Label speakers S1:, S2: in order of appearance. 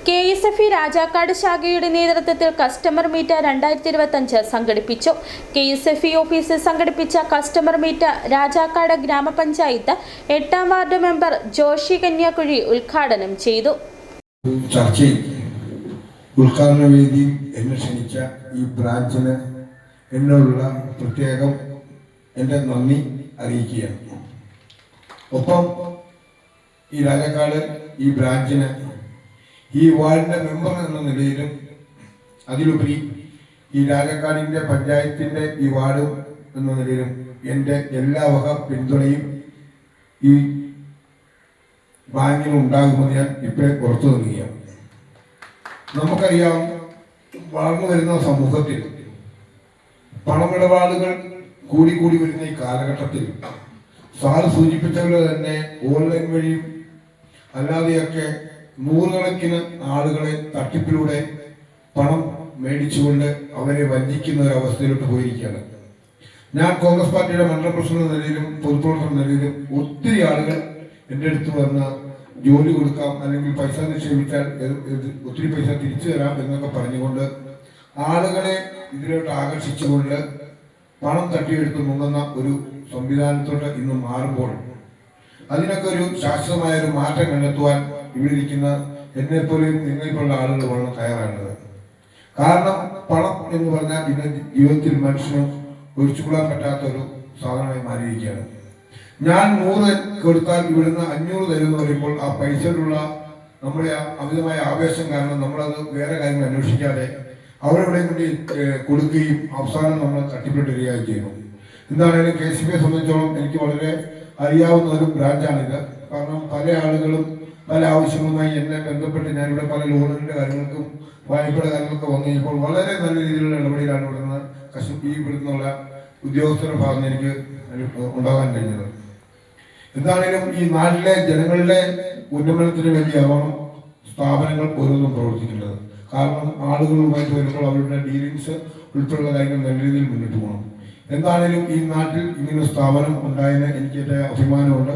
S1: KSFE Rajakkad ശാഖയുടെ നേതൃത്വത്തിൽ customer meet 2025 സംഘടിപ്പിച്ചു. KSFE ഓഫീസിൽ സംഘടിപ്പിച്ച കസ്റ്റമർ മീറ്റ് രാജാക്കാട് ഗ്രാമപഞ്ചായത്ത് 8-ാം വാർഡ് മെമ്പർ ജോഷി കന്യാകുഴി ഉദ്ഘാടനം ചെയ്തു.
S2: ചർച്ചയിൽ ഉദ്ഘാടന വേദി എന്നെ ക്ഷണിച്ച ഈ ബ്രാഞ്ചിന് എന്നോടുള്ള പ്രത്യേകം എൻ്റെ നന്ദി അറിയിക്കുകയാണ്. ഒപ്പം ഈ രാജാക്കാട് ഈ ബ്രാഞ്ചിന് ഈ വാർഡിന്റെ മെമ്പർ എന്ന നിലയിലും അതിലുപരി ഈ രാജാക്കാടിന്റെ പഞ്ചായത്തിന്റെ ഈ വാർഡ് എന്ന നിലയിലും എൻ്റെ എല്ലാ വക പിന്തുണയും ഈ ബാങ്കിന് ഉണ്ടാകുമെന്ന് ഞാൻ ഇപ്പോഴേ പുറത്തു നൽകുകയാണ്. നമുക്കറിയാം, വളർന്നു വരുന്ന സമൂഹത്തിൽ പണമിടപാടുകൾ കൂടി വരുന്ന ഈ കാലഘട്ടത്തിൽ സാറ് സൂചിപ്പിച്ചതുപോലെ തന്നെ ഓൺലൈൻ വഴിയും അല്ലാതെയൊക്കെ നൂറുകണക്കിന് ആളുകളെ തട്ടിപ്പിലൂടെ പണം മേടിച്ചുകൊണ്ട് അവരെ വഞ്ചിക്കുന്ന ഒരു അവസ്ഥയിലോട്ട് പോയിരിക്കുകയാണ്. ഞാൻ കോൺഗ്രസ് പാർട്ടിയുടെ മണ്ഡല പ്രസിഡന്റ് നിലയിലും പൊതുപ്രവർത്തന നിലയിലും ഒത്തിരി ആളുകൾ എൻ്റെ അടുത്ത് വന്ന് ജോലി കൊടുക്കാം, അല്ലെങ്കിൽ പൈസ നിക്ഷേപിച്ചാൽ ഒത്തിരി പൈസ തിരിച്ചു തരാം എന്നൊക്കെ പറഞ്ഞുകൊണ്ട് ആളുകളെ ഇതിലോട്ട് ആകർഷിച്ചുകൊണ്ട് പണം തട്ടിയെടുത്ത് മുങ്ങുന്ന ഒരു സംവിധാനത്തോട്ട് ഇന്ന് മാറുമ്പോൾ അതിനൊക്കെ ഒരു ശാശ്വതമായ ഒരു മാറ്റം കണ്ടെത്തുവാൻ ഇവിടെ ഇരിക്കുന്ന എന്നെപ്പോലെയും നിങ്ങളെപ്പോലുള്ള ആളുകൾ വേണം തയ്യാറാകുന്നത്. കാരണം പണം എന്ന് പറഞ്ഞാൽ ഇന്ന് ജീവിതത്തിൽ മനുഷ്യന് ഒഴിച്ചുകൂടാൻ പറ്റാത്ത ഒരു സാധനമായി മാറിയിരിക്കുകയാണ്. ഞാൻ 100 കൊടുത്താൽ ഇവിടുന്ന് 500 തരുമെന്ന് പറയുമ്പോൾ ആ പൈസയിലുള്ള നമ്മുടെ അമിതമായ ആവേശം കാരണം നമ്മളത് വേറെ കാര്യങ്ങൾ അന്വേഷിക്കാതെ അവരെവിടെ കൊണ്ട് കൊടുക്കുകയും അവസാനം നമ്മൾ തട്ടിപ്പെട്ടിരിക്കുകയും ചെയ്യുന്നു. എന്താണെങ്കിലും KSFE സംബന്ധിച്ചോളം എനിക്ക് വളരെ അറിയാവുന്ന ഒരു ബ്രാഞ്ചാണിത്. കാരണം പല ആളുകളും പല ആവശ്യങ്ങളുമായി എന്നെ ബന്ധപ്പെട്ട് ഞാനിവിടെ പല ലോണിൻ്റെ കാര്യങ്ങൾക്കും വായ്പയുടെ കാര്യങ്ങളൊക്കെ വന്നു കഴിഞ്ഞപ്പോൾ വളരെ നല്ല രീതിയിലുള്ള ഇടപെടലാണ് ഇവിടുന്ന് ഇവിടുന്നുള്ള ഉദ്യോഗസ്ഥരുടെ ഭാഗത്ത് എനിക്ക് ഉണ്ടാകാൻ കഴിഞ്ഞത്. എന്താണെങ്കിലും ഈ നാട്ടിലെ ജനങ്ങളുടെ ഉന്നമനത്തിന് വേണ്ടിയാവണം സ്ഥാപനങ്ങൾ ഓരോന്നും പ്രവർത്തിക്കേണ്ടത്. കാരണം ആളുകളുമായിട്ട് വരുമ്പോൾ അവരുടെ ഡീലിങ്സ് ഉൾപ്പെടെയുള്ള കാര്യങ്ങൾ നല്ല രീതിയിൽ മുന്നിട്ട് പോകണം. എന്താണെങ്കിലും ഈ നാട്ടിൽ ഇങ്ങനെ സ്ഥാപനം ഉണ്ടായതിന് എനിക്ക് അഭിമാനമുണ്ട്.